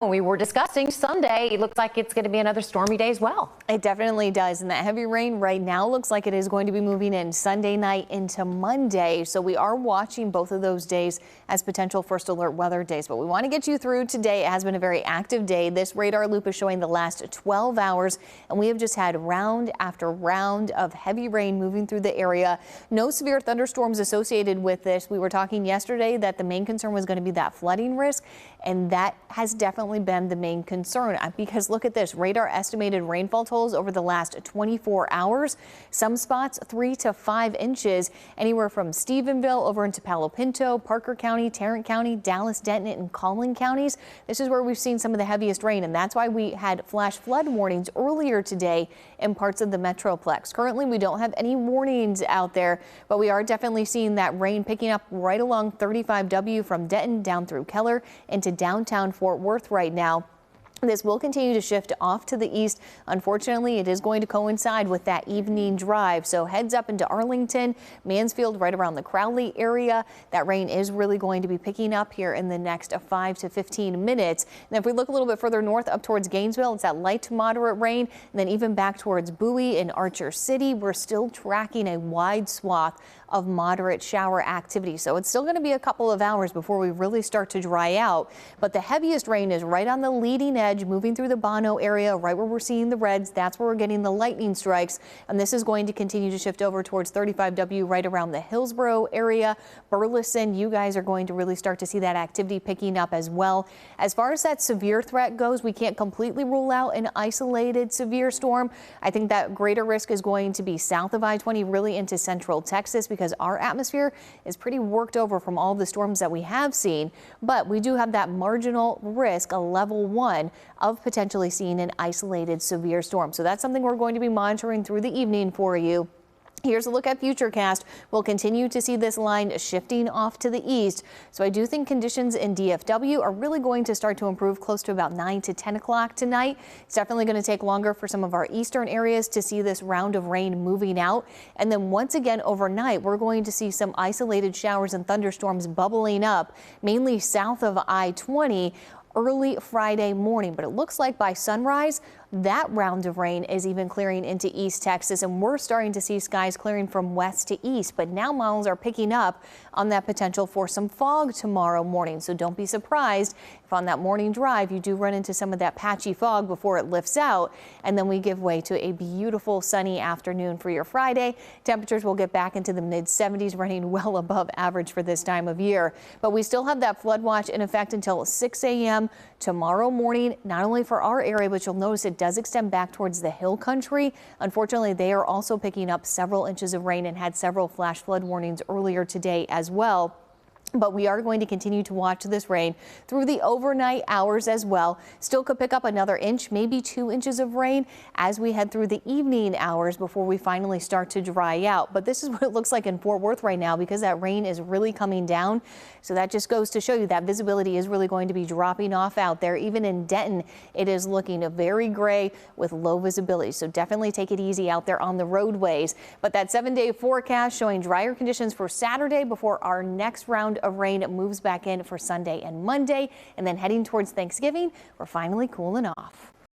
We were discussing Sunday. It looks like it's going to be another stormy day as well. It definitely does. And that heavy rain right now looks like it is going to be moving in Sunday night into Monday. So we are watching both of those days as potential first alert weather days. But we want to get you through today. It has been a very active day. This radar loop is showing the last 12 hours. And we have just had round after round of heavy rain moving through the area. No severe thunderstorms associated with this. We were talking yesterday that the main concern was going to be that flooding risk. And that has definitely been the main concern, because look at this radar estimated rainfall totals over the last 24 hours. Some spots 3 to 5 inches, anywhere from Stephenville over into Palo Pinto, Parker County, Tarrant County, Dallas, Denton, and Collin counties. This is where we've seen some of the heaviest rain, and that's why we had flash flood warnings earlier today in parts of the Metroplex. Currently, we don't have any warnings out there, but we are definitely seeing that rain picking up right along 35W from Denton down through Keller into downtown Fort Worth right now. This will continue to shift off to the east. Unfortunately, it is going to coincide with that evening drive. So heads up into Arlington, Mansfield, right around the Crowley area. That rain is really going to be picking up here in the next 5 to 15 minutes. And if we look a little bit further north up towards Gainesville, it's that light to moderate rain. And then even back towards Bowie and Archer City, we're still tracking a wide swath of moderate shower activity. So it's still going to be a couple of hours before we really start to dry out. But the heaviest rain is right on the leading edge, moving through the Bono area, right where we're seeing the reds. That's where we're getting the lightning strikes. And this is going to continue to shift over towards 35W right around the Hillsborough area. Burleson, you guys are going to really start to see that activity picking up as well. As far as that severe threat goes, we can't completely rule out an isolated severe storm. I think that greater risk is going to be south of I-20, really into central Texas, because our atmosphere is pretty worked over from all the storms that we have seen. But we do have that marginal risk, a level 1, of potentially seeing an isolated severe storm. So that's something we're going to be monitoring through the evening for you. Here's a look at Futurecast. We'll continue to see this line shifting off to the east. So I do think conditions in DFW are really going to start to improve close to about 9 to 10 o'clock tonight. It's definitely going to take longer for some of our eastern areas to see this round of rain moving out. And then once again overnight, we're going to see some isolated showers and thunderstorms bubbling up, mainly south of I-20 early Friday morning. But it looks like by sunrise, that round of rain is even clearing into East Texas, and we're starting to see skies clearing from west to east. But now models are picking up on that potential for some fog tomorrow morning. So don't be surprised if on that morning drive you do run into some of that patchy fog before it lifts out, and then we give way to a beautiful sunny afternoon for your Friday. Temperatures will get back into the mid 70s, running well above average for this time of year. But we still have that flood watch in effect until 6 a.m. tomorrow morning, not only for our area, but you'll notice it does extend back towards the hill country. Unfortunately, they are also picking up several inches of rain and had several flash flood warnings earlier today as well. But we are going to continue to watch this rain through the overnight hours as well. Still could pick up another inch, maybe 2 inches of rain as we head through the evening hours before we finally start to dry out. But this is what it looks like in Fort Worth right now, because that rain is really coming down. So that just goes to show you that visibility is really going to be dropping off out there. Even in Denton, it is looking very gray with low visibility. So definitely take it easy out there on the roadways. But that 7-day forecast showing drier conditions for Saturday before our next round of rain moves back in for Sunday and Monday, and then heading towards Thanksgiving, we're finally cooling off.